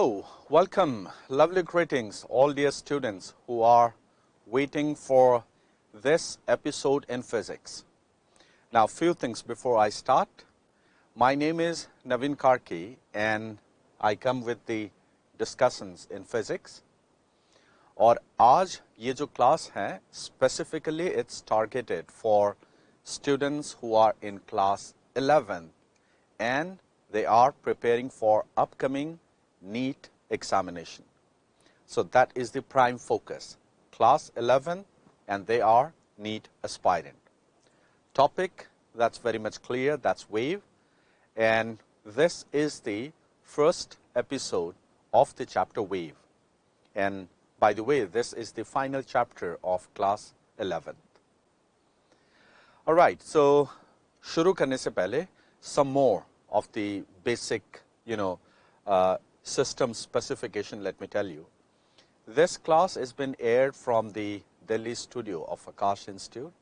Hello, welcome, lovely greetings all dear students who are waiting for this episode in physics. Now few things before I start. My name is Naveen Karki and I come with the discussions in physics. और आज ये जो class है specifically it's targeted for students who are in class 11 and they are preparing for upcoming NEET examination. So that is the prime focus, class 11 and they are NEET aspirant. Topic that's very much clear, that's wave, and this is the first episode of the chapter wave. And by the way, this is the final chapter of class 11. Alright, so शुरू करने से पहले some more of the basic, system specification, let me tell you. This class has been aired from the Delhi studio of Aakash Institute,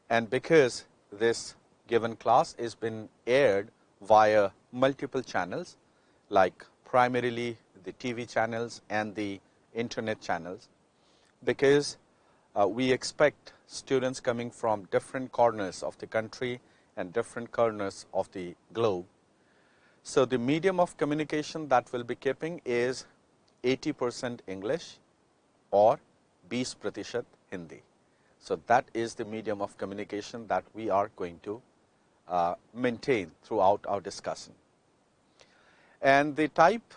and because this given class has been aired via multiple channels like primarily the TV channels and the internet channels, because we expect students coming from different corners of the country and different corners of the globe. So the medium of communication that we'll be keeping is 80% English or 20% Hindi. So that is the medium of communication that we are going to maintain throughout our discussion. And the type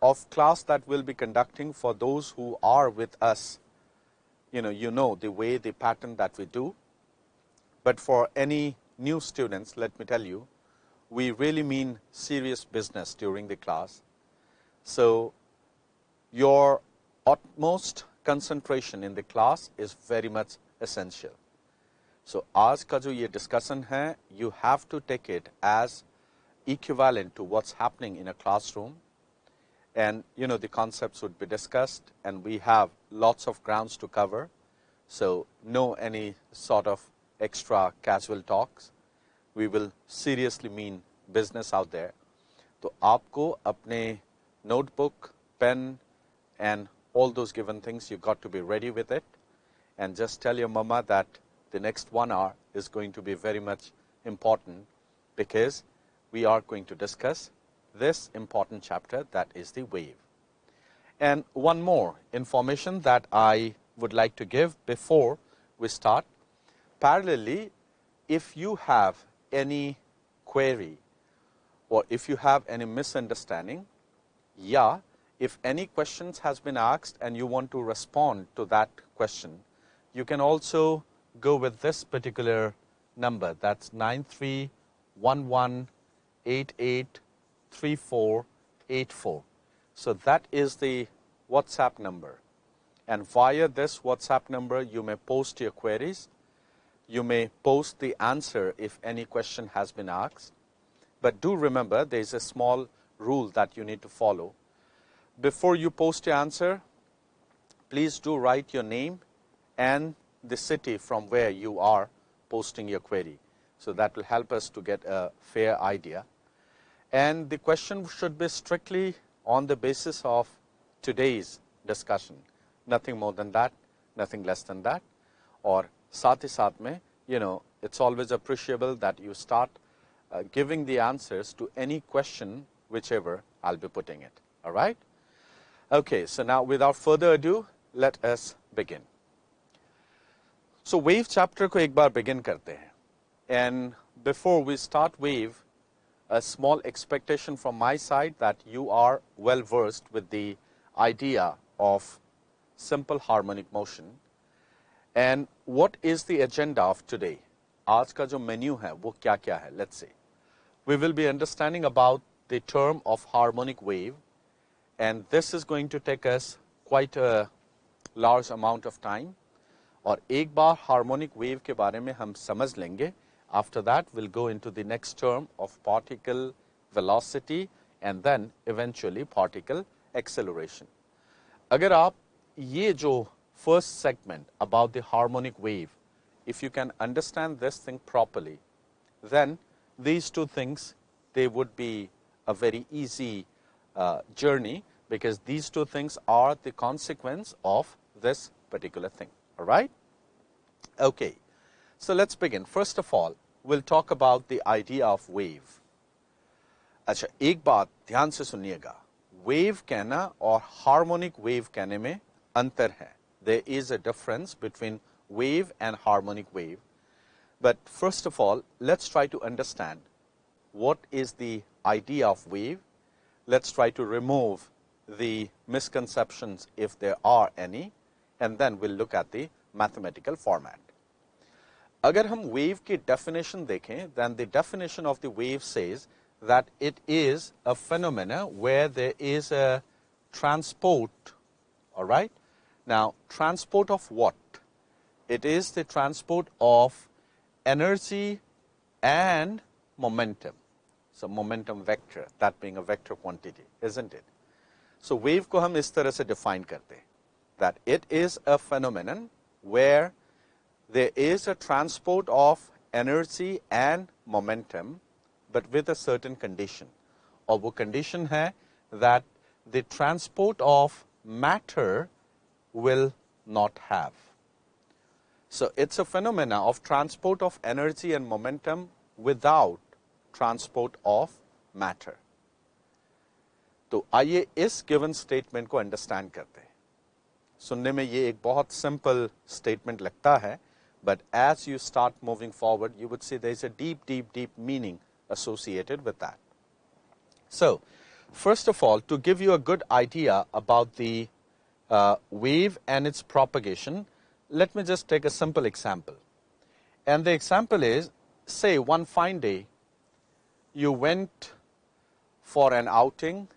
of class that we'll be conducting for those who are with us, you know the way, the pattern that we do. But for any new students, let me tell you, we really mean serious business during the class. So your utmost concentration in the class is very much essential. So आज का जो ये discussion है, you have to take it as equivalent to what's happening in a classroom. And the concepts would be discussed and we have lots of grounds to cover. So no any sort of extra casual talks. We will seriously mean business out there. तो आपको अपने notebook, pen and all those given things, you got to be ready with it. And just tell your mama that the next 1 hour is going to be very much important because we are going to discuss this important chapter, that is the wave. And one more information that I would like to give before we start. Parallelly, if you have any query or if you have any misunderstanding, if any questions has been asked and you want to respond to that question, you can also go with this particular number, that's 9311883484. So that is the WhatsApp number. And via this WhatsApp number, you may post your queries. You may post the answer if any question has been asked. But do remember, there is a small rule that you need to follow. Before you post your answer, please do write your name and the city from where you are posting your query. So that will help us to get a fair idea. And the question should be strictly on the basis of today's discussion. Nothing more than that, nothing less than that. Or साथ ही साथ में, it's always appreciable that you start giving the answers to any question, whichever I'll be putting it. All right? Okay, so now without further ado, let us begin. So wave chapter को एक बार begin करते हैं. And before we start wave, a small expectation from my side that you are well versed with the idea of simple harmonic motion. And what is the agenda of today? आज का जो menu है वो क्या क्या है? Let's see. We will be understanding about the term of harmonic wave, and this is going to take us quite a large amount of time. और एक बार harmonic wave के बारे में हम समझ लेंगे. After that, we'll go into the next term of particle velocity and then eventually particle acceleration. अगर आप ये जो first segment about the harmonic wave, if you can understand this thing properly, then these two things, they would be a very easy journey because these two things are the consequence of this particular thing. All right? Okay. So let's begin. First of all, we'll talk about the idea of wave. अच्छा, एक बात ध्यान से सुनिएगा, wave कहना और harmonic wave कहने में अंतर है. There is a difference between wave and harmonic wave. But first of all, let's try to understand what is the idea of wave. Let's try to remove the misconceptions if there are any, and then we'll look at the mathematical format. अगर हम wave की definition देखें, then the definition of the wave says that it is a phenomena where there is a transport. All right? Now, transport of what? It is the transport of energy and momentum. So, momentum vector, that being a vector quantity, isn't it? So, wave को हम इस तरह से define करते हैं, that it is a phenomenon where there is a transport of energy and momentum, but with a certain condition. और वो condition है that the transport of matter will not have. So, it's a phenomena of transport of energy and momentum without transport of matter. तो आइए इस given statement को understand करते हैं. सुनने में ये एक बहुत simple statement लगता है, but as you start moving forward, you would see there is a deep, deep, deep meaning associated with that. So, first of all, to give you a good idea about the wave and its propagation, let me just take a simple example. And the example is, say one fine day, you went for an outing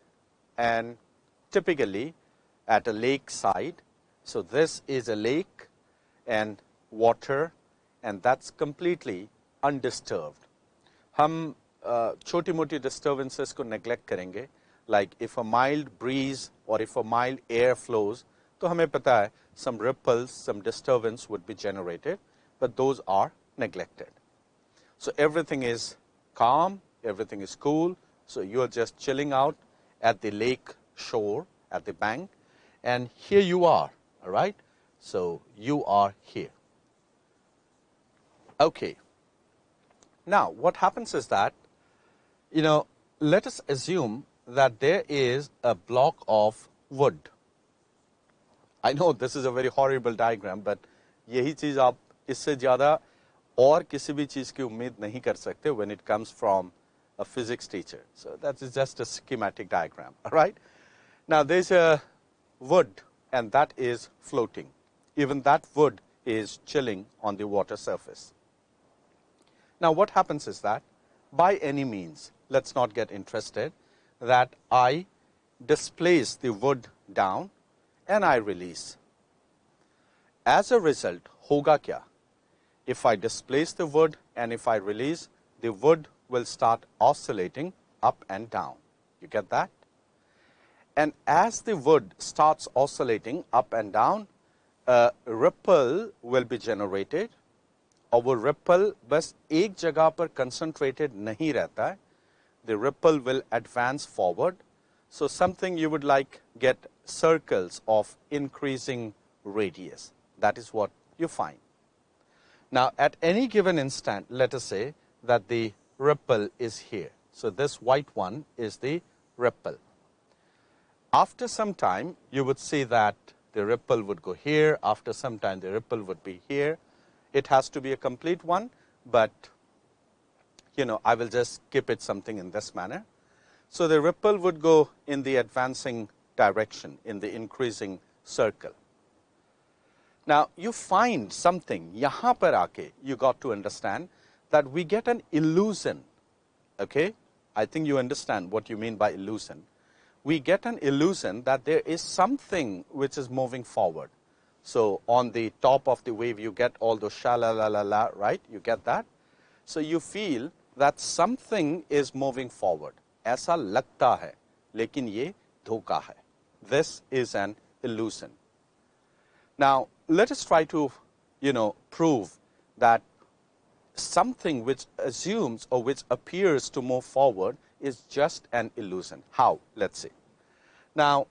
and typically at a lake side. So, this is a lake and water, and that's completely undisturbed. हम छोटी मोटी disturbances को neglect करेंगे, like if a mild breeze or if a mild air flows, तो हमें पता है some ripples, some disturbance would be generated, but those are neglected. So, everything is calm, everything is cool, so you are just chilling out at the lake shore, at the bank, and here you are, all right? So, you are here. Okay. Now, what happens is that, let us assume that there is a block of wood. I know this is a very horrible diagram, but यही चीज़ आप इससे ज़्यादा और किसी भी चीज़ की उम्मीद नहीं कर सकते when it comes from a physics teacher. So, that is just a schematic diagram, all right? Now, there is a wood and that is floating. Even that wood is chilling on the water surface. Now, what happens is that by any means, let's not get interested, that I displace the wood down and I release. As a result, होगा क्या? If I displace the wood and if I release, the wood will start oscillating up and down. You get that? And as the wood starts oscillating up and down, a ripple will be generated. और वो ripple बस एक जगह पर concentrated नहीं रहता है. The ripple will advance forward. So, something you would like get circles of increasing radius. That is what you find. Now, at any given instant, let us say that the ripple is here. So, this white one is the ripple. After some time, you would see that the ripple would go here. After some time, the ripple would be here. It has to be a complete one, but I will just keep it something in this manner. So, the ripple would go in the advancing direction, in the increasing circle. Now, you find something, यहाँ पर आके, you got to understand that we get an illusion, okay? I think you understand what you mean by illusion. We get an illusion that there is something which is moving forward. So, on the top of the wave, you get all those sha-la-la-la-la, right? You get that? So, you feel that something is moving forward. ऐसा लगता है, लेकिन ये धोखा है. This is an illusion. Now, let us try to, prove that something which assumes or which appears to move forward is just an illusion. How? Let's see. Now,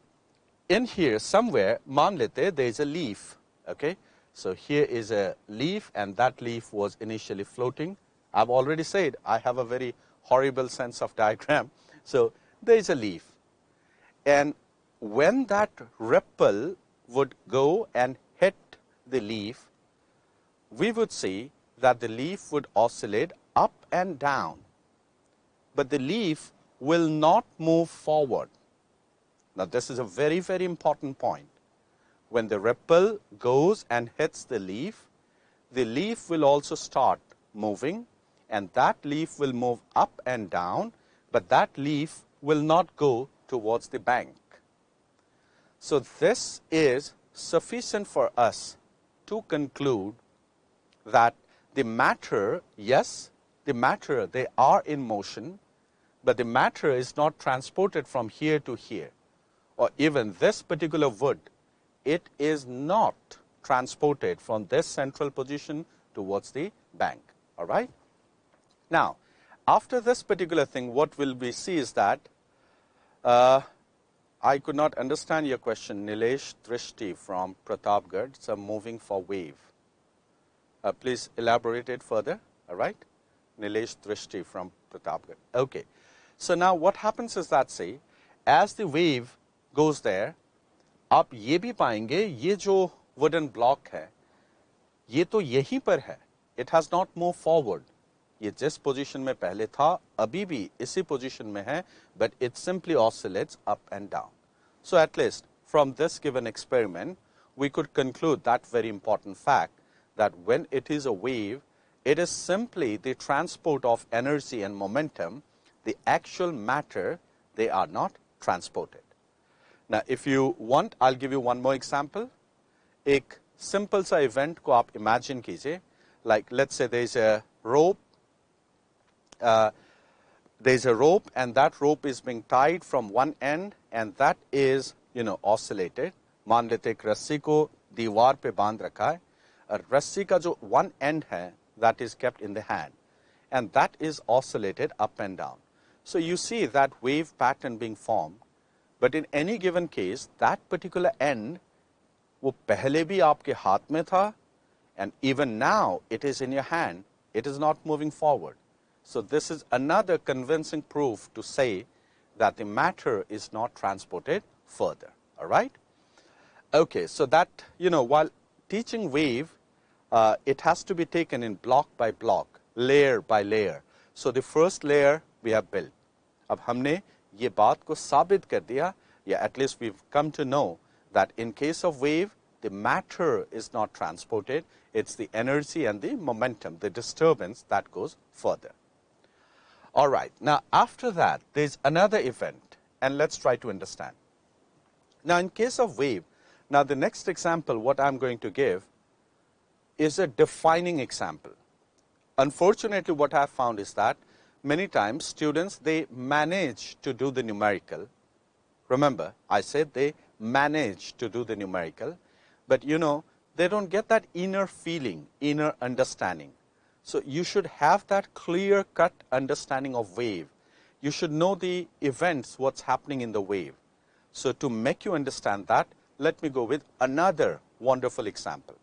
in here somewhere, मान लेते there is a leaf, okay? So here is a leaf, and that leaf was initially floating. I've already said I have a very horrible sense of diagram. So there is a leaf, and when that ripple would go and hit the leaf, we would see that the leaf would oscillate up and down, but the leaf will not move forward. Now, this is a very, very important point. When the ripple goes and hits the leaf will also start moving, and that leaf will move up and down, but that leaf will not go towards the bank. So this is sufficient for us to conclude that the matter, yes, the matter, they are in motion, but the matter is not transported from here to here, or even this particular wood, it is not transported from this central position towards the bank. All right. Now, after this particular thing, what will we see is that I could not understand your question, Nilesh Drishti from Pratapgarh. It's a moving for wave. Please elaborate it further. All right. Nilesh Drishti from Pratapgarh. Okay. So now what happens is that, say, as the wave goes there, आप ये भी पाएंगे ये जो wooden block है ये तो यहीं पर है, it has not move forward, ये जिस पोजीशन में पहले था अभी भी इसी पोजीशन में है, but it simply oscillates up and down. So at least from this given experiment we could conclude that very important fact that when it is a wave, it is simply the transport of energy and momentum. The actual matter, they are not transported. Now, if you want, I'll give you one more example. एक simple सा event को आप imagine कीजिए. Like, let's say there is a rope. There is a rope, and that rope is being tied from one end, and that is, oscillated. मान लेते एक रस्सी को दीवार पे बांध रखा है, और रस्सी का जो one end है, that is kept in the hand, and that is oscillated up and down. So you see that wave pattern being formed. But in any given case, that particular end, वो पहले भी आपके हाथ में था, and even now it is in your hand, it is not moving forward. So this is another convincing proof to say that the matter is not transported further. All right? Okay, so that, while teaching wave, it has to be taken in block by block, layer by layer. So the first layer we have built. अब हमने ये बात को साबित कर दिया, या at least we've come to know that in case of wave, the matter is not transported, it's the energy and the momentum, the disturbance that goes further. All right, now after that, there's another event, and let's try to understand. Now in case of wave, now the next example, what I'm going to give is a defining example. Unfortunately, what I've found is that many times students, they manage to do the numerical. Remember, I said they manage to do the numerical, but they don't get that inner feeling, inner understanding. So you should have that clear-cut understanding of wave. You should know the events, what's happening in the wave. So to make you understand that, let me go with another wonderful example.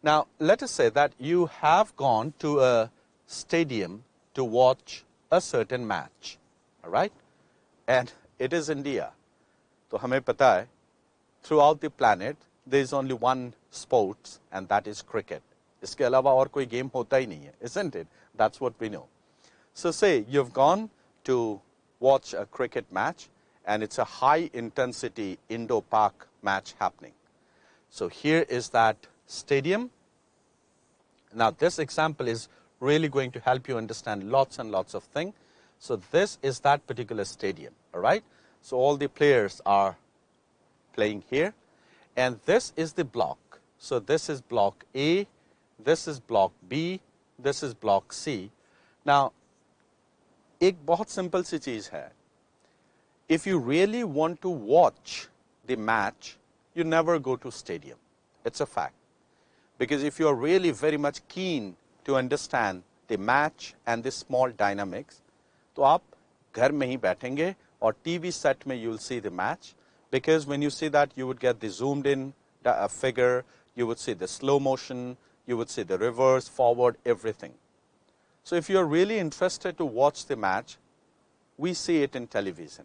Now, let us say that you have gone to a stadium to watch a certain match, all right? And it is India. तो हमें पता है, throughout the planet, there is only one sport, and that is cricket. इसके अलावा और कोई game होता ही नहीं है, isn't it? That's what we know. So say you've gone to watch a cricket match, and it's a high-intensity indoor park match happening. So here is that stadium. Now, this example is really going to help you understand lots and lots of things. So this is that particular stadium, all right? So all the players are playing here, and this is the block. So this is block A, this is block B, this is block C. Now, एक बहुत simple सी चीज़ है. If you really want to watch the match, you never go to stadium. It's a fact. Because if you are really very much keen to understand the match and the small dynamics, तो आप घर में ही बैठेंगे और TV set में you will see the match. because when you see that, you would get the zoomed in figure, you would see the slow motion, you would see the reverse, forward, everything. So if you're really interested to watch the match, we see it in television.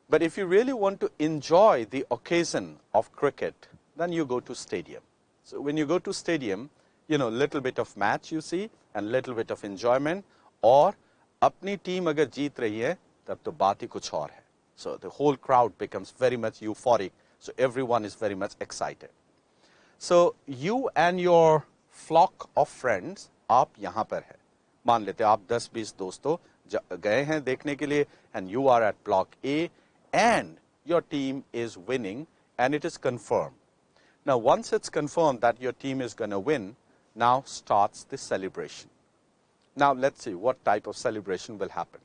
But if you really want to enjoy the occasion of cricket, then you go to stadium. So when you go to stadium, you know, little bit of match you see and little bit of enjoyment, और अपनी team अगर जीत रही है तब तो बात ही कुछ और है. So the whole crowd becomes very much euphoric. So everyone is very much excited. So you and your flock of friends, आप यहाँ पर है. मान लेते आप 10-20 दोस्तों गए हैं देखने के लिए, and you are at block A and your team is winning and it is confirmed. Now once it's confirmed that your team is going to win, now starts the celebration. Now let's see what type of celebration will happen.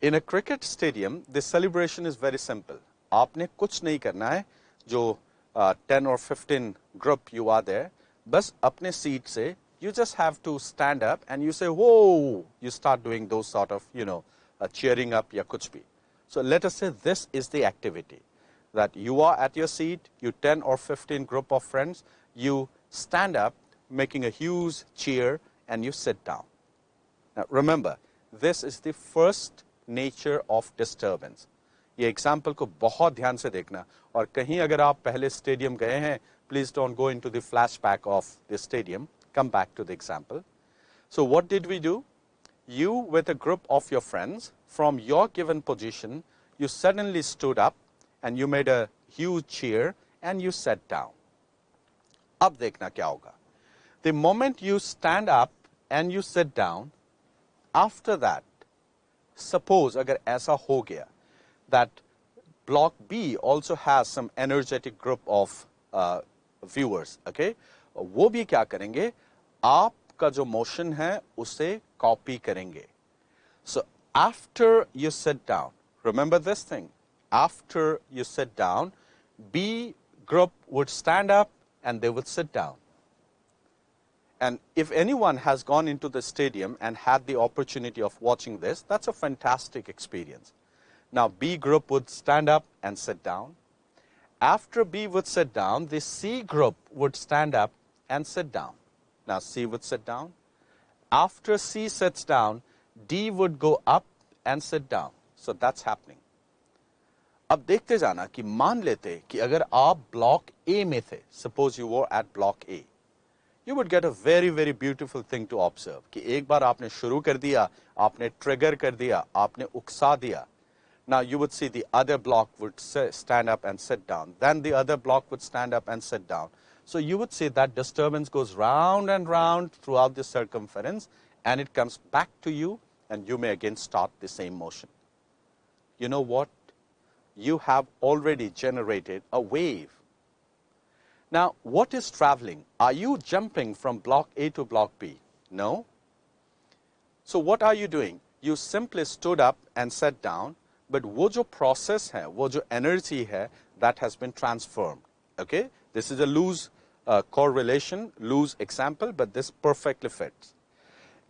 In a cricket stadium, the celebration is very simple. आपने कुछ नहीं करना है, जो 10 or 15 group you are there, बस अपने seat से you just have to stand up and you say, whoa, you start doing those sort of, you know, cheering up या कुछ भी. So let us say this is the activity, that you are at your seat, you 10 or 15 group of friends, you stand up making a huge cheer and you sit down. Now remember, this is the first nature of disturbance. ये example को बहुत ध्यान से देखना, और कहीं अगर आप पहले stadium गए हैं, please don't go into the flashback of the stadium. Come back to the example. So what did we do? You with a group of your friends, from your given position, you suddenly stood up and you made a huge cheer and you sat down. अब देखना क्या होगा. The moment you stand up and you sit down, after that, suppose अगर ऐसा हो गया that block B also has some energetic group of viewers, okay? वो भी क्या करेंगे, आपका जो motion है उसे copy करेंगे. So after you sit down, remember this thing, after you sit down, B group would stand up and they would sit down. And if anyone has gone into the stadium and had the opportunity of watching this, that's a fantastic experience. Now B group would stand up and sit down. After B would sit down, the C group would stand up and sit down. Now C would sit down. After C sits down, D would go up and sit down. So that's happening. अब देखते जाना कि मान लेते कि अगर आप block A में थे, suppose you were at block A, you would get a very, very beautiful thing to observe. कि एक बार आपने शुरू कर दिया, आपने trigger कर दिया, आपने उकसा दिया. Now you would see the other block would stand up and sit down. Then the other block would stand up and sit down. So you would see that disturbance goes round and round throughout the circumference and it comes back to you and you may again start the same motion. You know what? You have already generated a wave. Now, what is traveling? Are you jumping from block A to block B? No. So what are you doing? You simply stood up and sat down, but वो जो process है, वो जो energy है, that has been transformed. Okay? This is a loose correlation, loose example, but this perfectly fits.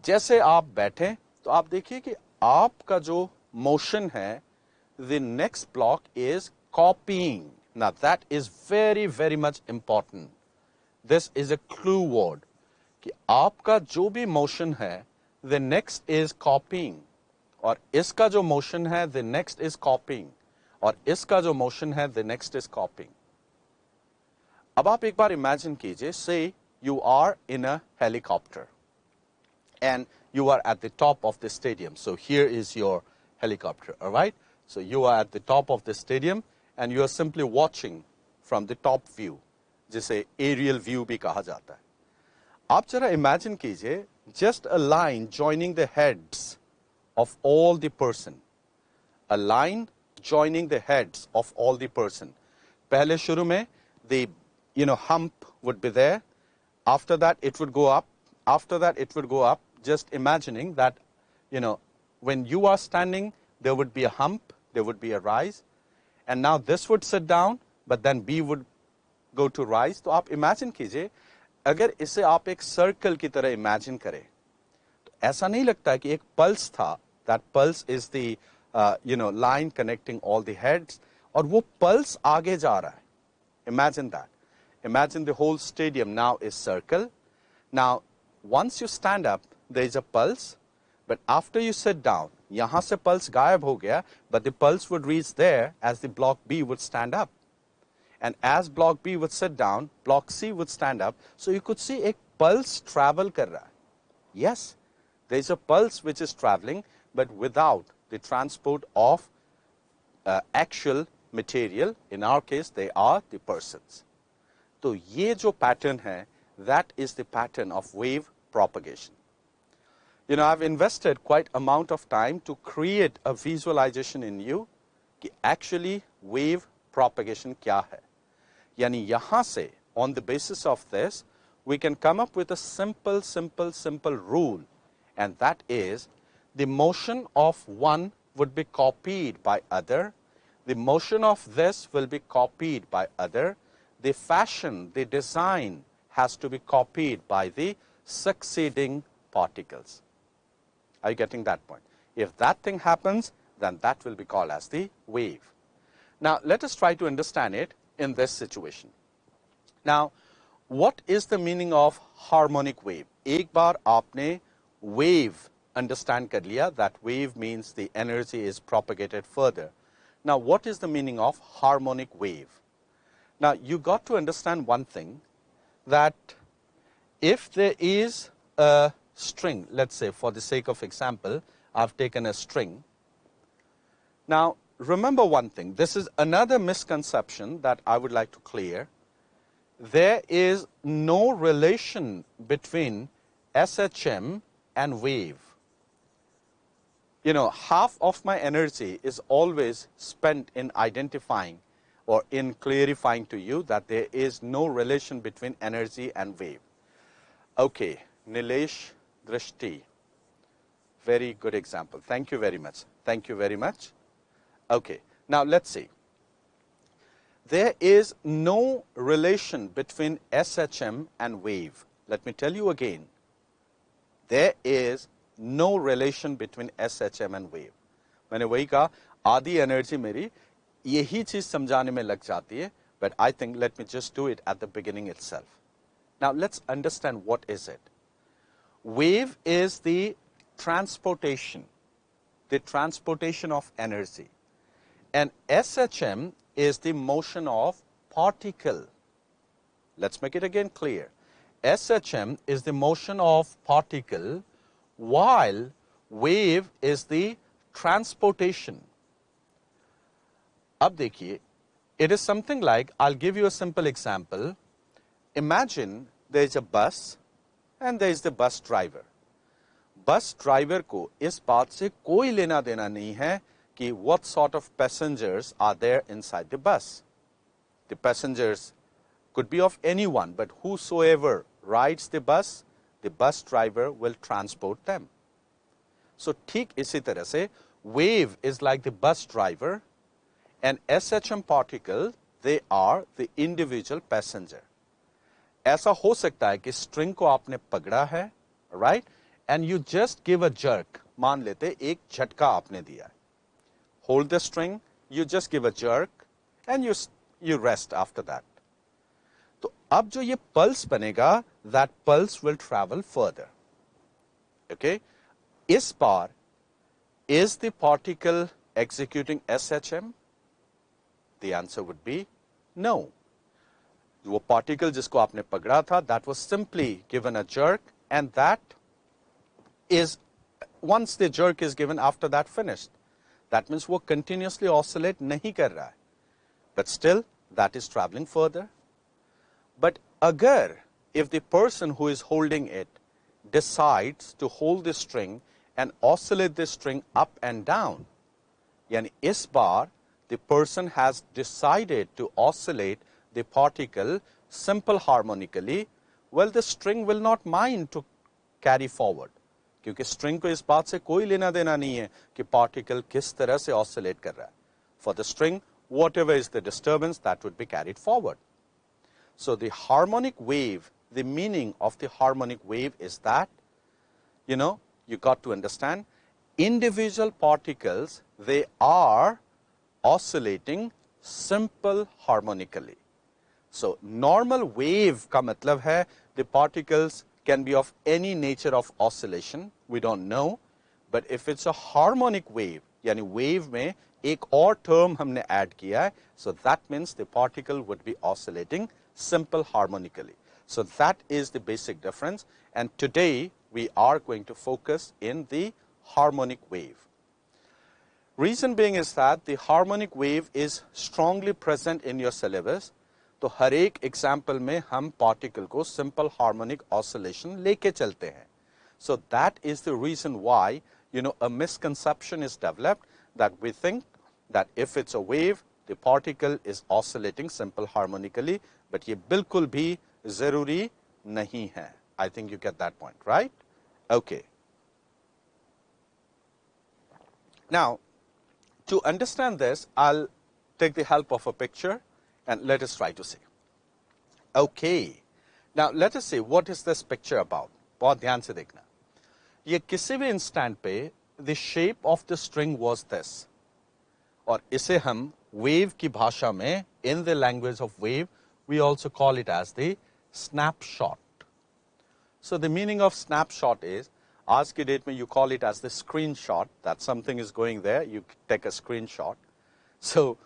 जैसे आप बैठे, तो आप देखिए कि आपका जो motion है, the next block is copying. Now that is very, very much important. This is a clue word. कि आपका जो भी motion है, the next is copying. और इसका जो motion है, the next is copying. और इसका जो motion है, the next is copying. अब आप एक बार imagine कीजिए, say you are in a helicopter and you are at the top of the stadium. So here is your helicopter, all right? So you are at the top of the stadium and you are simply watching from the top view, जिसे aerial view भी कहा जाता है. आप जरा imagine कीजिए, just a line joining the heads of all the person. A line joining the heads of all the person. पहले शुरू में the hump would be there. After that it would go up. After that it would go up. Just imagining that, when you are standing, there would be a hump, there would be a rise. And now this would sit down, but then B would go to rise. तो आप imagine कीजिए, अगर इसे आप एक circle की तरह imagine करें, तो ऐसा नहीं लगता कि एक pulse था. That pulse is the line connecting all the heads. और वो pulse आगे जा रहा है. Imagine that. Imagine the whole stadium now is circle. Now, once you stand up, there is a pulse, but after you sit down, यहाँ से pulse गायब हो गया, but the pulse would reach there as the block B would stand up. And as block B would sit down, block C would stand up. So you could see a pulse travel कर रहा है. Yes, there is a pulse which is traveling, but without the transport of actual material. In our case, they are the persons. तो ये जो pattern है, that is the pattern of wave propagation. You know, I've invested quite amount of time to create a visualization in you कि actually wave propagation क्या है. यानी यहाँ से, on the basis of this, we can come up with a simple rule, and that is the motion of one would be copied by other, the motion of this will be copied by other, the fashion, the design has to be copied by the succeeding particles. Are you getting that point? If that thing happens, then that will be called as the wave. Now, let us try to understand it in this situation. Now, what is the meaning of harmonic wave? एक बार आपने wave understand कर लिया, that wave means the energy is propagated further. Now, what is the meaning of harmonic wave? Now, you got to understand one thing, that if there is a string, let's say for the sake of example, I've taken a string. Now, remember one thing, this is another misconception that I would like to clear. There is no relation between SHM and wave. You know, half of my energy is always spent in identifying or in clarifying to you that there is no relation between energy and wave. Okay, Nilesh Drishti, very good example. Thank you very much. Thank you very much. Okay, now let's see. There is no relation between SHM and wave. Let me tell you again. There is no relation between SHM and wave. मैंने वही कहा, आधी energy मेरी यही चीज समझाने में लग जाती है, but I think let me just do it at the beginning itself. Now let's understand what is it. Wave is the transportation of energy, and SHM is the motion of particle. Let's make it again clear. SHM is the motion of particle, while wave is the transportation. अब देखिए, it is something like, I'll give you a simple example. Imagine there is a bus and there is the bus driver. Bus driver को इस बात से कोई लेना देना नहीं है कि what sort of passengers are there inside the bus. The passengers could be of anyone, but whosoever rides the bus driver will transport them. So ठीक इसी तरह से wave is like the bus driver, and SHM particle, they are the individual passenger. ऐसा हो सकता है कि string को आपने पकड़ा है, right? And you just give a jerk. मान लेते एक झटका आपने दिया है. Hold the string, you just give a jerk, and you rest after that. तो अब जो ये pulse बनेगा, that pulse will travel further. Okay? इस बार, is the particle executing SHM? The answer would be no. वो particle जिसको आपने पकड़ा था, that was simply given a jerk, and that is, once the jerk is given, after that finished. That means वो continuously oscillate नहीं कर रहा है. But still, that is traveling further. But अगर, if the person who is holding it decides to hold the string and oscillate the string up and down, यानी इस बार the person has decided to oscillate the particle simple harmonically, well, the string will not mind to carry forward. क्योंकि string को इस बात से कोई लेना देना नहीं है कि particle किस तरह से oscillate कर रहा है. For the string, whatever is the disturbance, that would be carried forward. So the harmonic wave, the meaning of the harmonic wave is that, you know, you got to understand, individual particles, they are oscillating simple harmonically. So normal wave का मतलब है the particles can be of any nature of oscillation, we don't know, but if it's a harmonic wave, यानी wave में एक और term हमने add किया है, so that means the particle would be oscillating simple harmonically. So that is the basic difference, and today we are going to focus in the harmonic wave. Reason being is that the harmonic wave is strongly present in your syllabus. तो हर एक example में हम particle को simple harmonic oscillation लेके चलते हैं. So that is the reason why, a misconception is developed that we think that if it's a wave, the particle is oscillating simple harmonically, but ये बिल्कुल भी ज़रूरी नहीं है. I think you get that point, right? Okay. Now, to understand this, I'll take the help of a picture and let us try to see. Okay. Now, let us see what is this picture about. बहुत ध्यान से देखना. ये किसी भी instant पे the shape of the string was this. और इसे हम wave की भाषा में, in the language of wave, we also call it as the snapshot. So the meaning of snapshot is, आज की डेट में you call it as the screenshot, that something is going there, you take a screenshot. So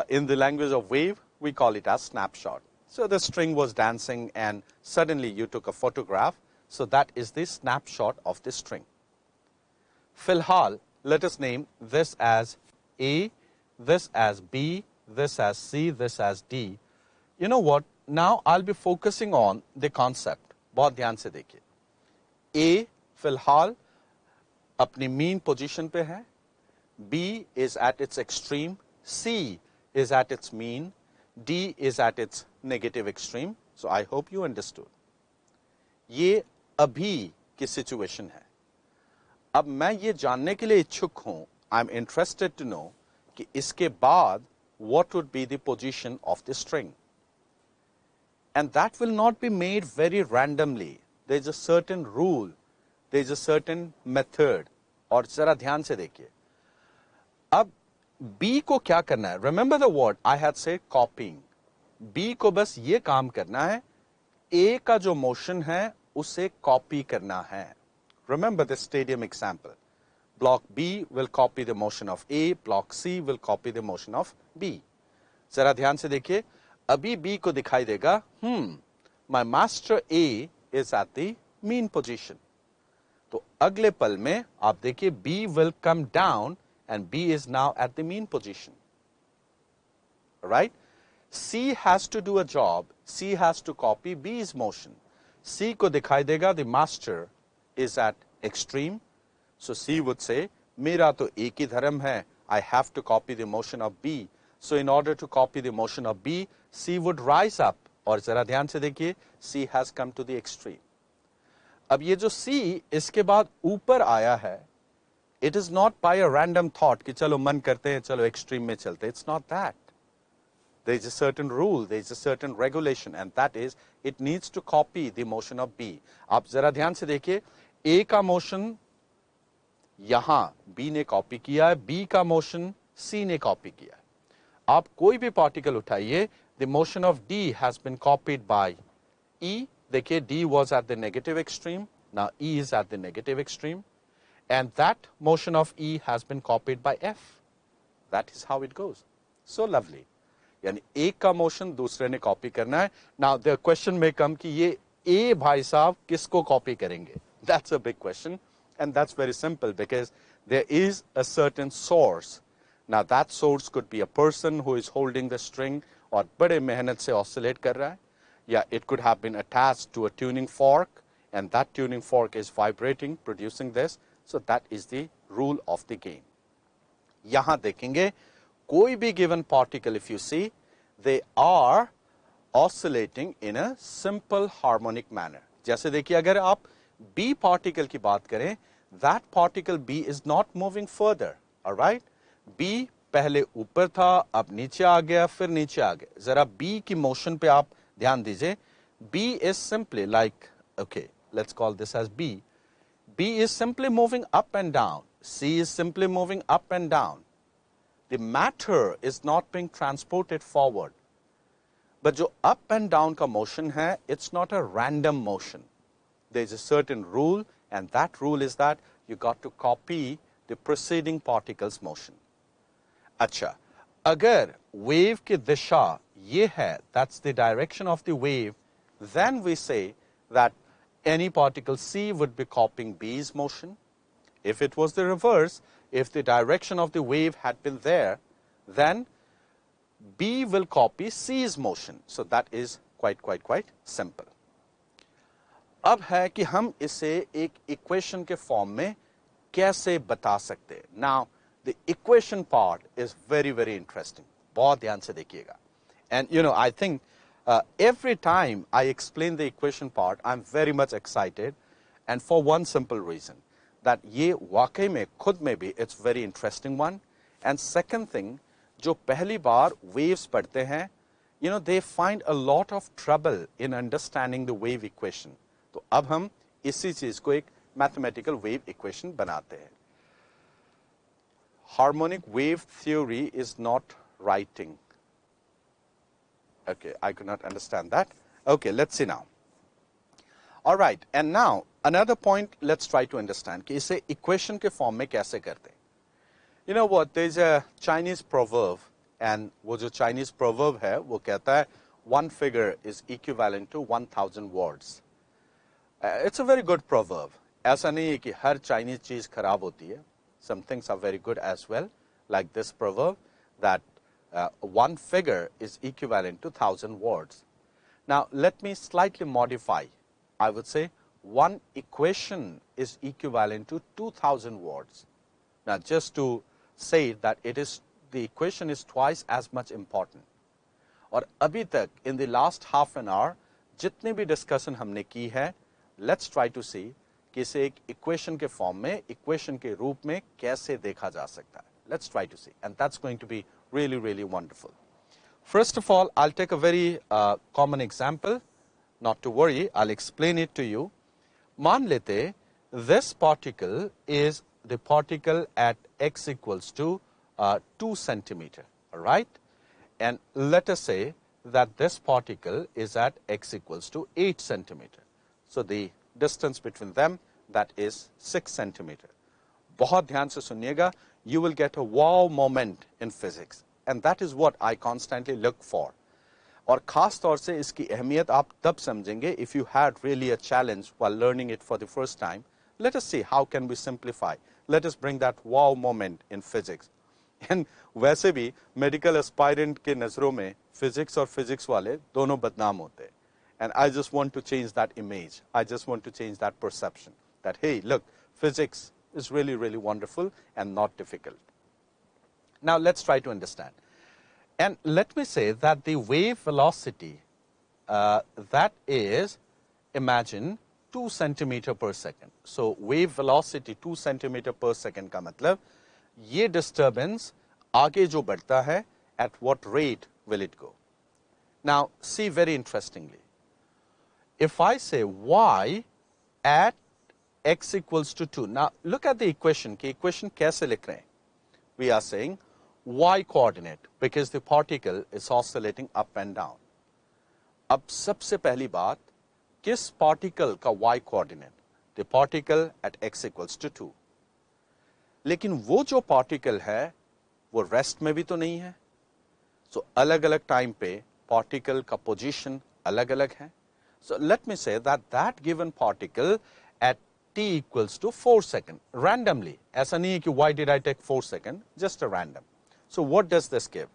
in the language of wave, we call it as snapshot. So the string was dancing and suddenly you took a photograph, so that is the snapshot of the string. Filhal, let us name this as A, this as B, this as C, this as D. You know what? Now I'll be focusing on the concept. बहुत ध्यान से देखिए. A फिलहाल अपनी mean position पे है. B is at its extreme. C is at its mean. D is at its negative extreme. So I hope you understood. ये अभी की situation है. अब मैं ये जानने के लिए इच्छुक हूं, I'm interested to know कि इसके बाद what would be the position of the string. And that will not be made very randomly. There is a certain rule, there is a certain method. और जरा ध्यान से देखिए. अब B को क्या करना है? Remember the word I had said copying. B को बस ये काम करना है, A का जो motion है उसे copy करना है. Remember the stadium example. Block B will copy the motion of A, block C will copy the motion of B. जरा ध्यान से देखिए. अभी B को दिखाई देगा, my master A is at the mean position. तो अगले पल में आप देखिए B will come down and B is now at the mean position. Right? C has to do a job. C has to copy B's motion. C को दिखाई देगा the master is at extreme. So C would say, मेरा तो एक ही धर्म है. I have to copy the motion of B. So in order to copy the motion of B, C would rise up. और जरा ध्यान से देखिए, C has come to the extreme. अब ये जो C इसके बाद ऊपर आया है, it is not by a random thought कि चलो मन करते हैं, चलो extreme में चलते. It's not that. There is a certain rule, there is a certain regulation, and that is it needs to copy the motion of B. आप जरा ध्यान से देखिए, A का motion यहाँ B ने कॉपी किया है, B का मोशन C ने कॉपी किया है. आप कोई भी पार्टिकल उठाइए, the motion of D has been copied by E. देखिए D was at the negative extreme, now E is at the negative extreme, and that motion of E has been copied by F. That is how it goes. So lovely. यानी एक का motion दूसरे ने copy करना है. Now the question may come कि ये A भाई साहब किसको कॉपी करेंगे? That's a big question. And that's very simple because there is a certain source. Now that source could be a person who is holding the string और बड़े मेहनत से oscillate कर रहा है. Yeah, it could have been attached to a tuning fork and that tuning fork is vibrating, producing this. So that is the rule of the game. यहाँ देखेंगे, कोई भी given particle, if you see, they are oscillating in a simple harmonic manner. जैसे देखिए, अगर आप B particle की बात करें, that particle B is not moving further, all right? B पहले ऊपर था, अब नीचे आ गया, फिर नीचे आ गया. जरा B की motion पे आप ध्यान दीजिए. B is simply like, okay, let's call this as B. B is simply moving up and down. C is simply moving up and down. the matter is not being transported forward. But जो up and down का motion है, it's not a random motion. There is a certain rule, and that rule is that you got to copy the preceding particle's motion. अच्छा, अगर wave की दिशा ये है, that's the direction of the wave, then we say that any particle C would be copying B's motion. If it was the reverse, if the direction of the wave had been there, then B will copy C's motion. So that is quite simple. अब है कि हम इसे एक equation के form में कैसे बता सकते हैं. Now, the equation part is very interesting. बहुत ध्यान से देखिएगा. And you know, I think every time I explain the equation part, I'm very much excited, and for one simple reason, that ये वाकई में खुद में भी it's very interesting one. And second thing, जो पहली बार waves पढ़ते हैं, you know, they find a lot of trouble in understanding the wave equation. तो अब हम इसी चीज को एक mathematical wave equation बनाते हैं. Harmonic wave theory is not writing. Okay, I could not understand that. Okay, let's see now. All right, and now another point let's try to understand कि इसे equation के form में कैसे करते हैं. You know what, there is a Chinese proverb, and वो जो Chinese proverb है वो कहता है one figure is equivalent to 1000 words. It's a very good proverb. ऐसा नहीं है कि हर Chinese चीज खराब होती है. Some things are very good as well, like this proverb that one figure is equivalent to 1000 words. Now, let me slightly modify. I would say one equation is equivalent to 2000 words. Now, just to say that the equation is twice as much important. और अभी तक in the last half an hour जितनी भी discussion हमने की है, let's try to see कि इसे एक equation के form में, equation के रूप में कैसे देखा जा सकता है. Let's try to see, and that's going to be really wonderful. First of all, I'll take a very common example. Not to worry, I'll explain it to you. मान लेते this particle is the particle at x equals to 2 centimeter, all right? And let us say that this particle is at x equals to 8 centimeter. So the distance between them, that is 6 centimeter. बहुत ध्यान से सुनिएगा, you will get a wow moment in physics, and that is what I constantly look for. और खास तौर से इसकी अहमियत आप तब समझेंगे if you had really a challenge while learning it for the first time. Let us see how can we simplify. Let us bring that wow moment in physics. And वैसे भी medical aspirant के नजरों में physics और physics वाले दोनों बदनाम होते हैं. And I just want to change that image. I just want to change that perception that, hey, look, physics is really wonderful and not difficult. Now, let's try to understand. And let me say that the wave velocity, that is, imagine 2 centimeter per second. So, wave velocity 2 centimeter per second का मतलब, ये disturbance आगे जो बढ़ता है, at what rate will it go? Now, see very interestingly. If I say y at x equals to 2. Now, look at the equation. कि equation कैसे लिख रहे हैं? We are saying y coordinate because the particle is oscillating up and down. अब सबसे पहली बात, किस particle का y coordinate? The particle at x equals to 2. लेकिन वो जो particle है, वो rest में भी तो नहीं है. So, अलग-अलग time पे particle का position अलग-अलग है. So, let me say that that given particle at t equals to 4 seconds, randomly. ऐसा नहीं है कि why did I take 4 seconds, just a random. So, what does this give?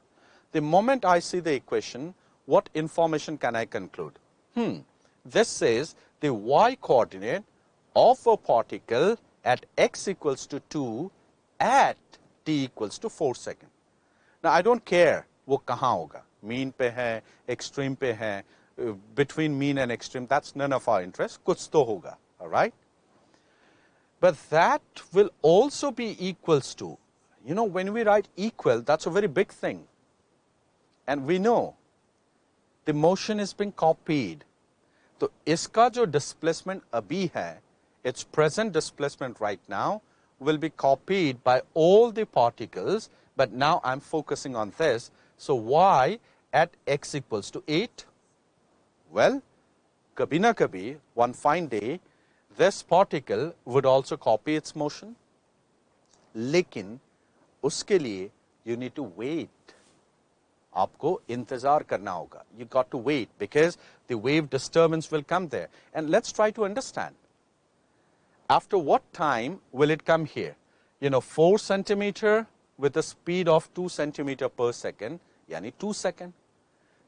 The moment I see the equation, what information can I conclude? This says the y coordinate of a particle at x equals to 2 at t equals to 4 seconds. Now, I don't care वो कहाँ होगा, mean पे है, extreme पे है, between mean and extreme, that's none of our interest, कुछ तो होगा, all right? But that will also be equals to, you know, when we write equal, that's a very big thing. And we know the motion is being copied. So, इसका जो displacement अभी है, its present displacement right now will be copied by all the particles but now I'm focusing on this. So y at x equals to 8, well, kabhi na kabhi, one fine day, this particle would also copy its motion, लेकिन उसके लिए you need to wait. आपको इंतजार करना होगा. You got to wait because the wave disturbance will come there. And let's try to understand. After what time will it come here? 4 centimeter with a speed of 2 centimeter per second, यानी 2 second.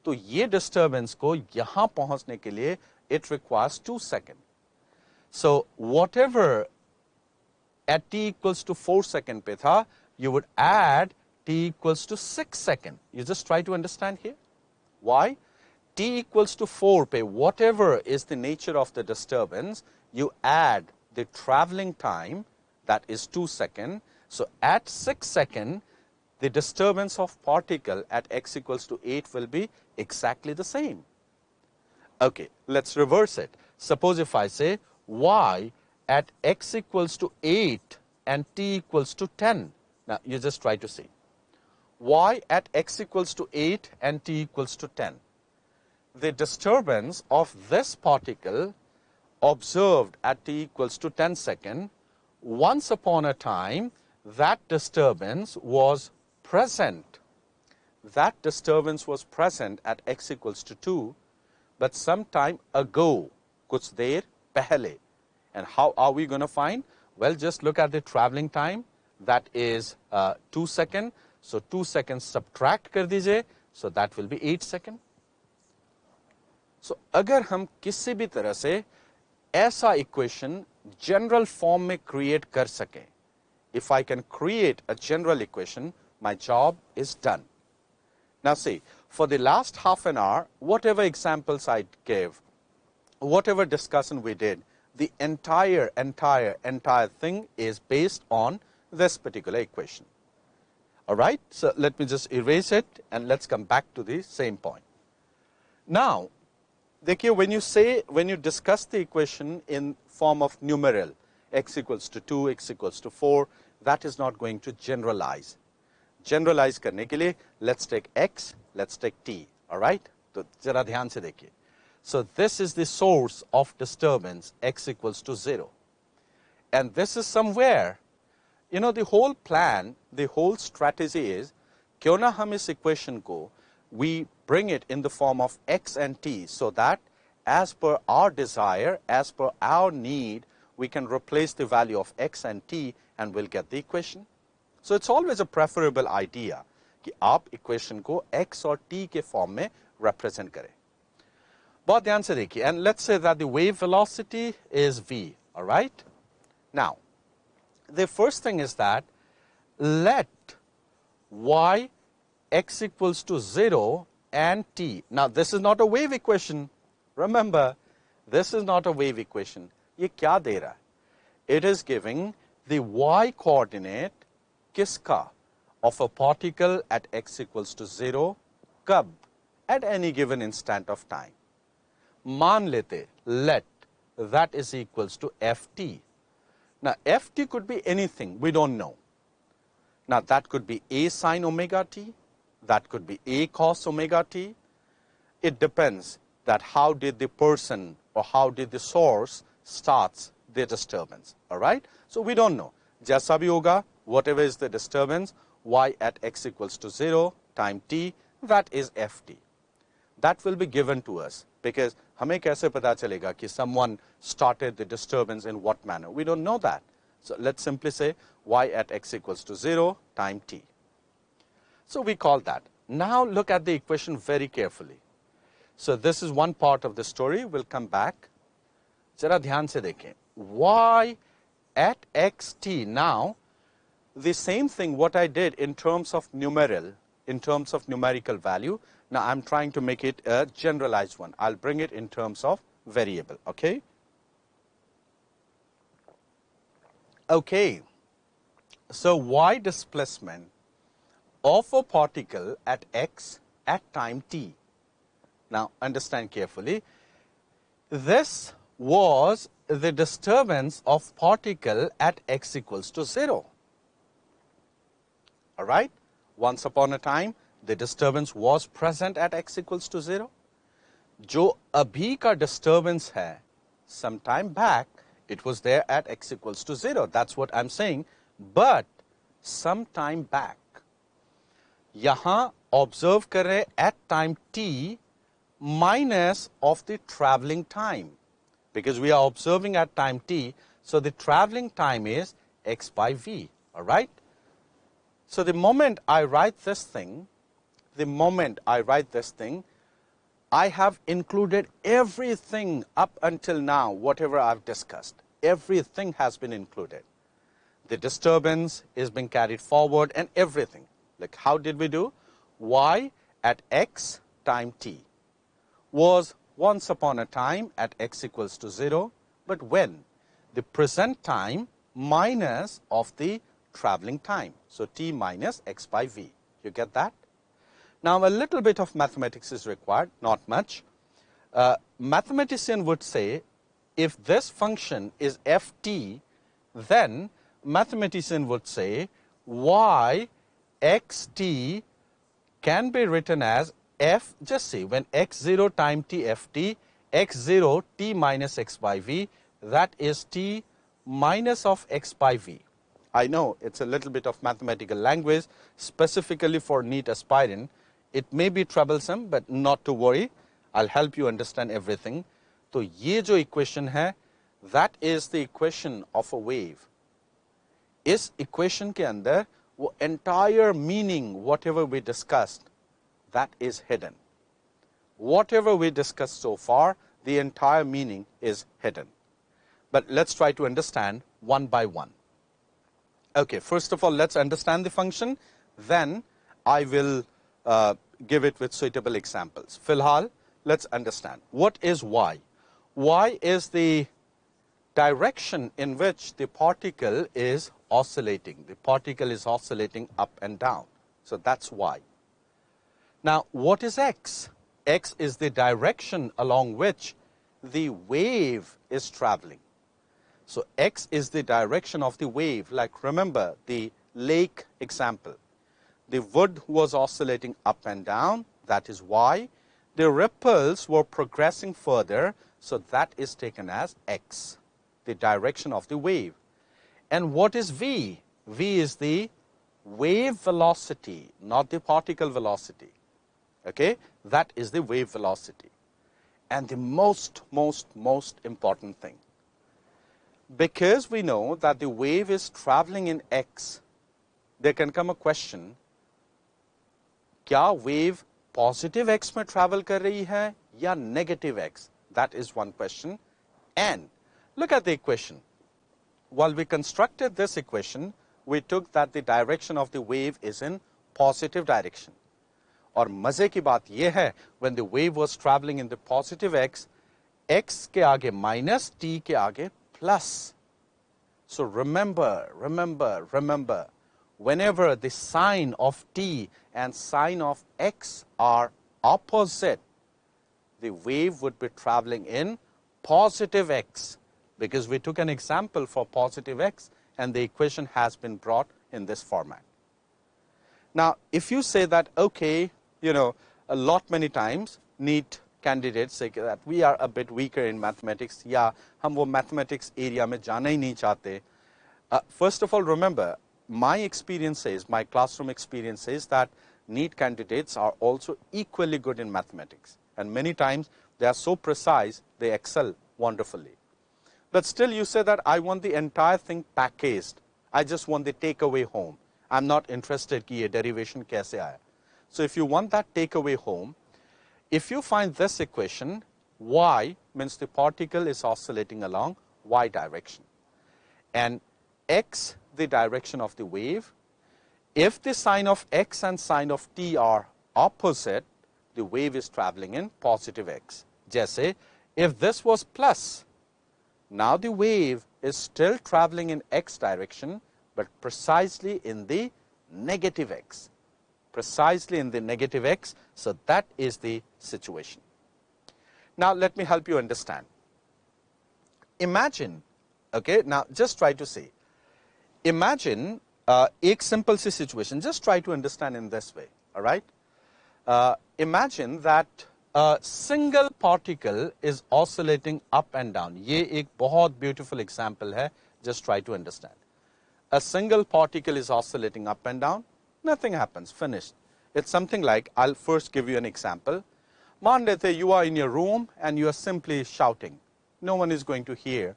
तो ये disturbance को यहाँ पहुँचने के लिए it requires 2 seconds. So whatever at t equals to 4 second पे था, you would add t equals to 6 second. You just try to understand here. Why? T equals to 4 पे whatever is the nature of the disturbance, you add the traveling time, that is 2 seconds. So at 6 seconds, the disturbance of particle at x equals to 8 will be exactly the same. Okay, let's reverse it. Suppose if I say y at x equals to 8 and t equals to 10. Now, you just try to see. Y at x equals to 8 and t equals to 10. The disturbance of this particle observed at t equals to 10 seconds, once upon a time, that disturbance was present. That disturbance was present at x equals to 2, but some time ago, kuch der pehle. And how are we going to find? Well, just look at the traveling time. That is 2 seconds. So 2 seconds subtract कर दीजिए. So that will be 8 seconds. So अगर हम किसी भी तरह से ऐसा equation general form में create कर सकें, if I can create a general equation, my job is done. Now see, for the last half an hour, whatever examples I gave, whatever discussion we did, the entire thing is based on this particular equation. All right, so let me just erase it and let's come back to the same point. Now, देखिए, when you discuss the equation in form of numeral, x equals to 2, x equals to 4, that is not going to generalize. Generalize करने के लिए, let's take x, let's take t. All right, तो जरा ध्यान से देखिए. So this is the source of disturbance, x equals to 0. And this is somewhere, the whole plan, the whole strategy is, क्यों ना हम इस equation को, we bring it in the form of x and t so that as per our desire, as per our need, we can replace the value of x and t and we'll get the equation. So it's always a preferable idea कि आप equation को x और t के form में represent करें. बहुत ध्यान से देखिए, and let's say that the wave velocity is v, all right? Now, the first thing is that let y x equals to 0 and t. Now, this is not a wave equation. Remember, this is not a wave equation. ये क्या दे रहा है? It is giving the y coordinate किसका? Of a particle at x equals to 0, कब? At any given instant of time. मान लेते, let, that is equals to ft. Now, ft could be anything, we don't know. Now, that could be a sine omega t, that could be a cos omega t. It depends that how did the person or how did the source starts the disturbance, all right? So, we don't know. जैसा भी होगा, whatever is the disturbance, y at x equals to 0 time t, that is ft. That will be given to us because हमें कैसे पता चलेगा कि someone started the disturbance in what manner? We don't know that. So, let's simply say y at x equals to 0 time t. So, we call that. Now, look at the equation very carefully. So, this is one part of the story. We'll come back. जरा ध्यान से देखें. Y at xt. Now, the same thing what I did in terms of numeral, in terms of numerical value. Now, I'm trying to make it a generalized one. I'll bring it in terms of variable, okay? Okay. So, y displacement of a particle at x at time t. Now, understand carefully. This was the disturbance of particle at x equals to 0. All right? once upon a time the disturbance was present at x equals to 0. जो अभी का disturbance है, some time back it was there at x equals to 0. That's what I'm saying. But some time back, यहाँ observe करें at time t minus of the traveling time, because we are observing at time t, so the traveling time is x by v. All right. So the moment I write this thing, I have included everything up until now, whatever I've discussed. Everything has been included. The disturbance is being carried forward and everything. Like how did we do? Y at x time t was once upon a time at x equals to 0, but when? The present time minus of the traveling time. So t minus x by v. You get that? Now a little bit of mathematics is required, not much. Mathematician would say if this function is ft, then mathematician would say y xt can be written as f, just see, when x0 time t ft, x0 t minus x by v, that is t minus of x by v. I know it's a little bit of mathematical language, specifically for NEET aspirant. It may be troublesome, but not to worry. I'll help you understand everything. तो ये जो equation है, that is the equation of a wave. इस equation के अंदर वो entire meaning, whatever we discussed, that is hidden. Whatever we discussed so far, the entire meaning is hidden. But let's try to understand one by one. Okay, first of all, let's understand the function. Then I will give it with suitable examples. Filhal, let's understand. What is y? Y is the direction in which the particle is oscillating. The particle is oscillating up and down. So that's y. Now, what is x? X is the direction along which the wave is traveling. So x is the direction of the wave. Like remember the lake example. The wood was oscillating up and down, that is y. The ripples were progressing further, so that is taken as x, the direction of the wave. And what is v? V is the wave velocity, not the particle velocity. Okay, that is the wave velocity. And the most important thing, because we know that the wave is traveling in x, there can come a question, क्या wave positive x में travel कर रही है या negative x? That is one question. And look at the equation. While we constructed this equation, we took that the direction of the wave is in positive direction. और मजे की बात यह है, when the wave was traveling in the positive x, x के आगे minus, t के आगे plus. So remember, whenever the sign of t and sign of x are opposite, the wave would be traveling in positive x, because we took an example for positive x and the equation has been brought in this format. Now, if you say that, okay, you know, a lot many times NEET candidates say that we are a bit weaker in mathematics, या हम वो mathematics area में जाना ही नहीं चाहते. First of all, remember, my experience says, my classroom experience says that NEET candidates are also equally good in mathematics. And many times they are so precise, they excel wonderfully. But still you say that I want the entire thing packaged. I just want the takeaway home. I'm not interested कि ये derivation कैसे आया. So if you want that takeaway home, if you find this equation, y means the particle is oscillating along y direction. And x, the direction of the wave. If the sign of x and sign of t are opposite, the wave is traveling in positive x. जैसे, if this was plus, now the wave is still traveling in x direction, but precisely in the negative x. Precisely in the negative x, so that is the situation. Now let me help you understand. Imagine, okay, now just try to see. Imagine एक simple C situation, just try to understand in this way, all right? Imagine that a single particle is oscillating up and down. ये एक बहुत beautiful example है, just try to understand. A single particle is oscillating up and down, nothing happens, finished. It's something like, I'll first give you an example. मान लेते you are in your room and you are simply shouting. No one is going to hear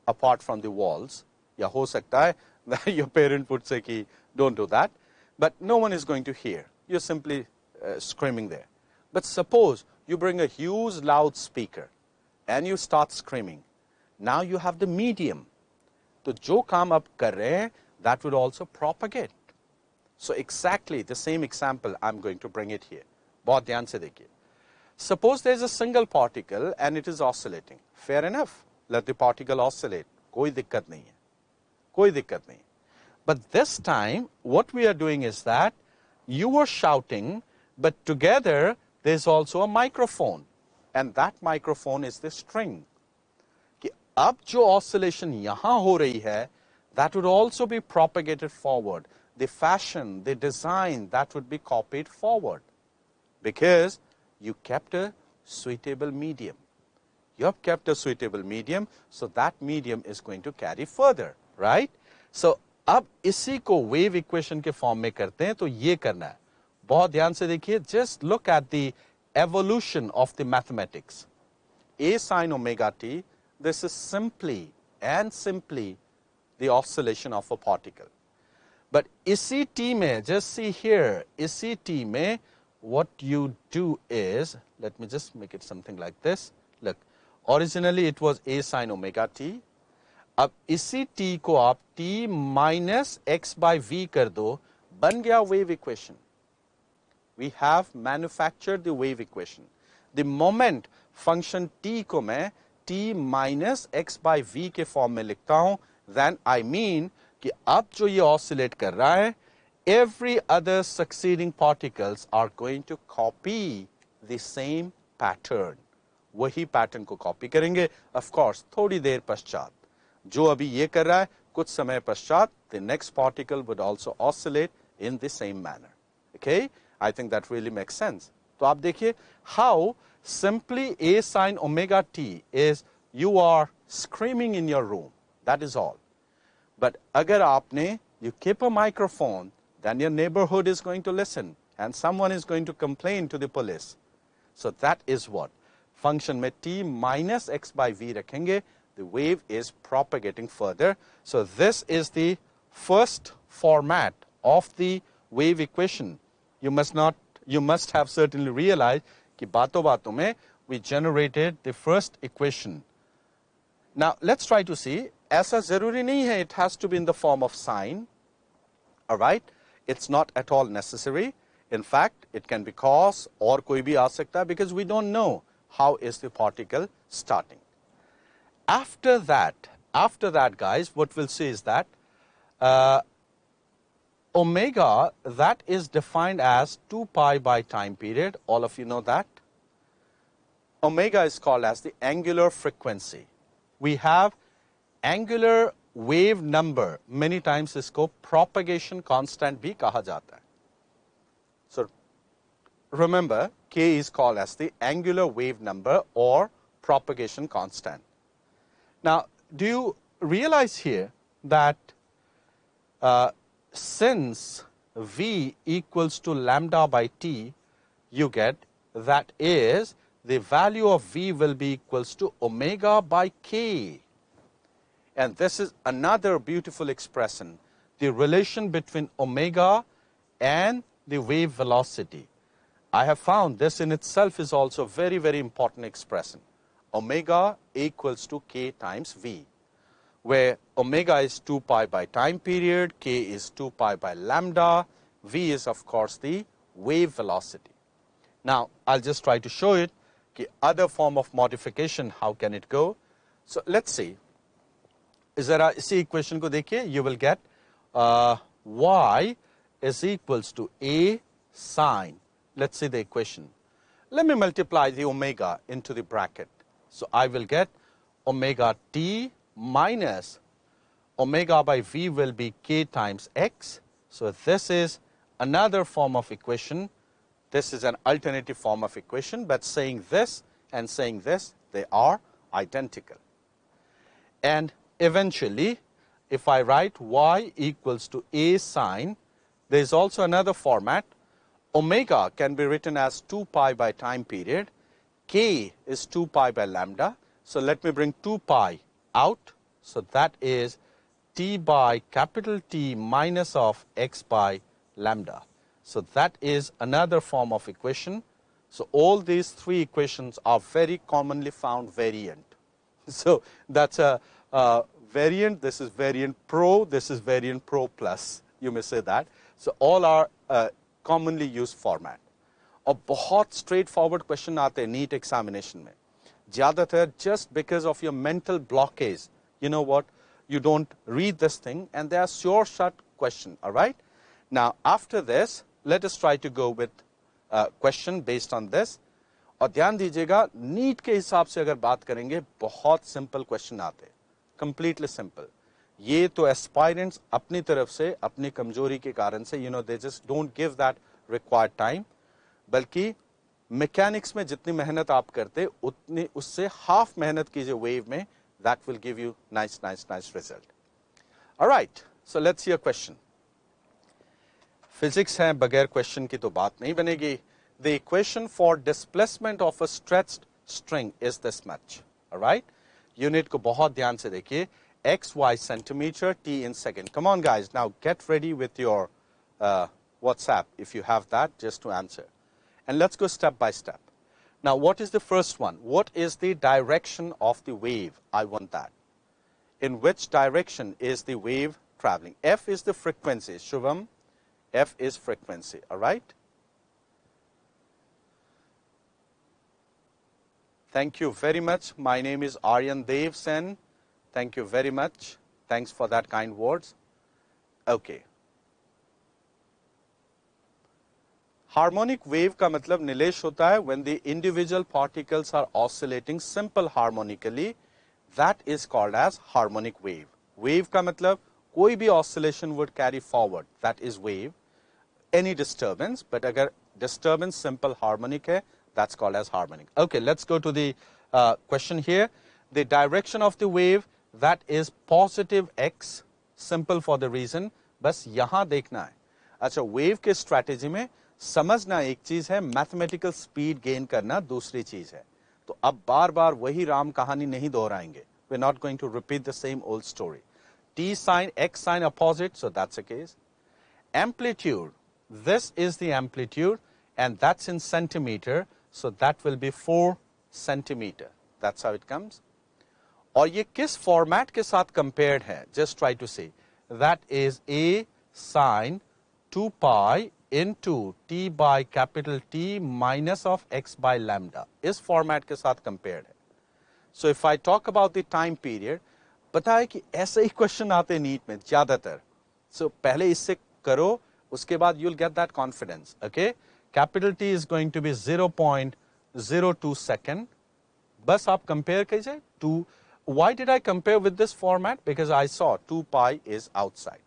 apart from the walls. या हो सकता है that your parent would say कि don't do that, but no one is going to hear. You're simply screaming there. But suppose you bring a huge loud speaker and you start screaming. Now you have the medium. तो जो काम आप कर रहे हैं, that would also propagate. So exactly the same example I'm going to bring it here. बहुत ध्यान से देखिए. Suppose there is a single particle and it is oscillating. Fair enough. Let the particle oscillate. कोई दिक्कत नहीं है. कोई दिक्कत नहीं. But this time, what we are doing is that you were shouting, but together there's also a microphone. And that microphone is the string. कि अब जो oscillation यहाँ हो रही है, that would also be propagated forward. The fashion, the design, that would be copied forward. Because you kept a suitable medium. You have kept a suitable medium, so that medium is going to carry further, right? So, अब इसी को wave equation के form में करते हैं, तो ये करना है. बहुत ध्यान से देखिए, just look at the evolution of the mathematics. A sin omega t, this is simply and simply the oscillation of a particle. But इसी t में, just see here, इसी t में, what you do is, let me just make it something like this. Look, originally it was a sin omega t. अब इसी t को आप t minus x by v कर दो, बन गया wave equation. We have manufactured the wave equation. The moment function t को मैं t minus x by v के form में लिखता हूं, then I mean कि अब जो ये oscillate कर रहा है, every other succeeding particles are going to copy the same pattern. वही pattern को copy करेंगे, of course, थोड़ी देर पश्चात. जो अभी ये कर रहा है, कुछ समय पश्चात, the next particle would also oscillate in the same manner. Okay? I think that really makes sense. तो आप देखिए, how simply a sin omega t is you are screaming in your room. That is all. But अगर आपने, you keep a microphone, then your neighborhood is going to listen and someone is going to complain to the police. So that is what? Function में t minus x by v रखेंगे, the wave is propagating further. So this is the first format of the wave equation. You must have certainly realized कि बातों बातों में we generated the first equation. Now let's try to see. ऐसा जरूरी नहीं है, it has to be in the form of sine. All right, it's not at all necessary. In fact, it can be cos और कोई भी आ सकता है, because we don't know how is the particle starting. After that, guys, what we'll see is that omega, that is defined as 2 pi by time period. All of you know that. Omega is called as the angular frequency. We have angular wave number, many times इसको propagation constant भी कहा जाता है. So remember, k is called as the angular wave number or propagation constant. Now, do you realize here that since v equals to lambda by t, you get that is the value of v will be equals to omega by k. And this is another beautiful expression, the relation between omega and the wave velocity. I have found this in itself is also a very, very important expression. Omega equals to k times v, where omega is 2 pi by time period, k is 2 pi by lambda, v is of course the wave velocity. Now, I'll just try to show it, the other form of modification, how can it go? So, let's see. ज़रा इसी equation को देखिए, you will get y is equals to a sine. Let's see the equation. Let me multiply the omega into the bracket. So I will get omega t minus omega by v will be k times x. So this is another form of equation. This is an alternative form of equation, but saying this and saying this, they are identical. And eventually, if I write y equals to a sine, there is also another format. Omega can be written as 2 pi by time period. K is 2 pi by lambda. So let me bring 2 pi out. So that is t by capital T minus of x by lambda. So that is another form of equation. So all these three equations are very commonly found variant. So that's a variant, this is variant pro, this is variant pro plus, you may say that. So all are commonly used format. और बहुत straight forward question आते हैं NEET examination में. ज़्यादातर just because of your mental blockage, you know what, you don't read this thing and they are sure shot question, all right. Now after this, let us try to go with question based on this. और ध्यान दीजिएगा NEET के हिसाब से अगर बात करेंगे बहुत simple question आते हैं, completely simple. ये तो aspirants अपनी तरफ से अपनी कमजोरी के कारण से you know they just don't give that required time, बल्कि mechanics में जितनी मेहनत आप करते उतनी उससे half मेहनत कीजिए wave में, that will give you nice result. All right, so let's see a question. Physics है, बगैर question की तो बात नहीं बनेगी. The equation for displacement of a stretched string is this much. All right, unit को बहुत ध्यान से देखिए. X, Y centimeter, T in second. Come on guys, now get ready with your WhatsApp if you have that just to answer. And let's go step by step. Now what is the first one? What is the direction of the wave? I want that. In which direction is the wave traveling? F is the frequency. Shubham, F is frequency. All right. Thank you very much. My name is Aryan Dev Sen. Thank you very much. Thanks for that kind words. Okay. Harmonic wave का मतलब निलेश होता है when the individual particles are oscillating simple harmonically. That is called as harmonic wave. Wave का मतलब कोई भी oscillation would carry forward. That is wave. Any disturbance, but अगर disturbance simple harmonic है, that's called as harmonic. Okay, let's go to the question here. The direction of the wave, that is positive x, simple for the reason, बस यहाँ देखना है. अच्छा, wave के strategy में समझना एक चीज है, मैथमेटिकल स्पीड गेन करना दूसरी चीज है. तो अब बार बार वही राम कहानी नहीं दोहराएंगे. We are not going to repeat the same old story. T sine X sine opposite, so that's a case. Amplitude, this is the amplitude and that's in centimeter, so that will be 4 centimeter. That's how it comes. और ये किस फॉर्मेट के साथ compared है? Just try to say that is a sine 2 pi into t by capital T minus of x by lambda. इस format के साथ कंपेयर्ड है. So if I talk about the time period, पता है कि ऐसे ही क्वेश्चन आते हैं नीट में ज्यादातर. सो पहले इससे करो, उसके बाद you'll get that confidence. Okay, capital T is going to be 0.02 second. बस आप कंपेयर कीजिए. Why did I compare with this format? Because I saw 2 pi is outside.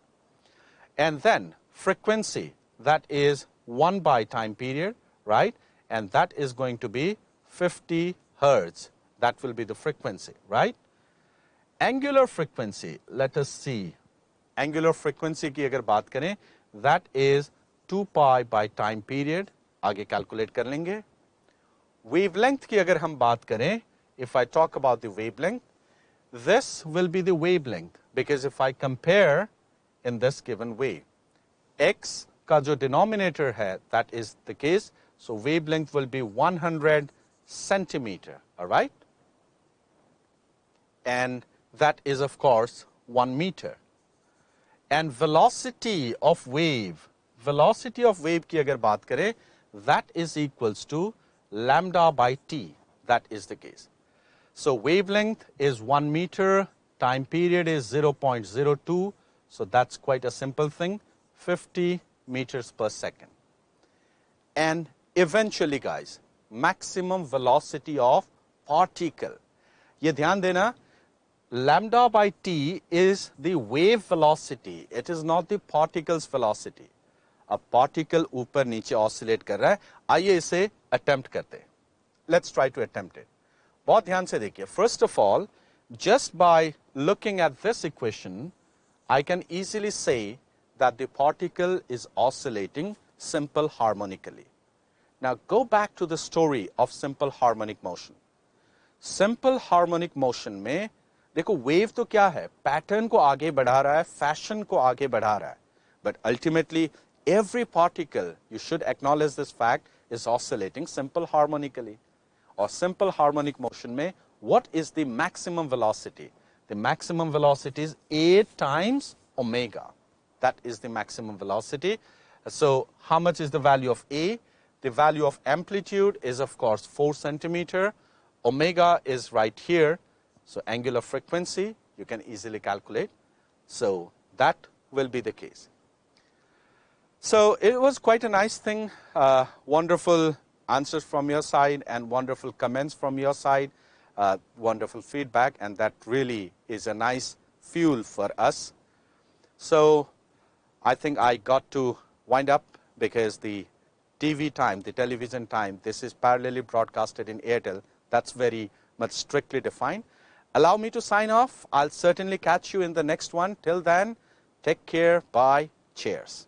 And then frequency, that is 1 by time period, right? And that is going to be 50 hertz. That will be the frequency, right? Angular frequency, let us see. Angular frequency की अगर बात करें, that is 2 pi by time period. आगे calculate कर लेंगे. Wavelength की अगर हम बात करें, if I talk about the wavelength, this will be the wavelength, because if I compare in this given way, x का जो denominator है, that is the case, so wavelength will be 100 centimeter, all right? And that is of course 1 meter. And velocity of wave की अगर बात करें, that is equals to lambda by t, that is the case. So wavelength is 1 meter, time period is 0.02, so that's quite a simple thing, 50 meters per second. And eventually guys, maximum velocity of particle. ये ध्यान देना, lambda by t is the wave velocity. It is not the particle's velocity. अब particle ऊपर नीचे oscillate कर रहा है. आइए इसे attempt करते हैं. Let's try to attempt it. बहुत ध्यान से देखिए. First of all, just by looking at this equation, I can easily say that the particle is oscillating simple harmonically. Now go back to the story of simple harmonic motion. Simple harmonic motion में देखो wave तो क्या है? Pattern को आगे बढ़ा रहा है, fashion को आगे बढ़ा रहा है. But ultimately, every particle, you should acknowledge this fact, is oscillating simple harmonically. Or simple harmonic motion में, what is the maximum velocity? The maximum velocity is a times omega. That is the maximum velocity. So how much is the value of a? The value of amplitude is of course 4 centimeter. Omega is right here. So angular frequency, you can easily calculate. So that will be the case. So it was quite a nice thing, wonderful answers from your side and wonderful comments from your side, wonderful feedback, and that really is a nice fuel for us. So I think I got to wind up because the TV time, the television time, this is parallelly broadcasted in Airtel. That's very much strictly defined. Allow me to sign off. I'll certainly catch you in the next one. Till then, take care. Bye. Cheers.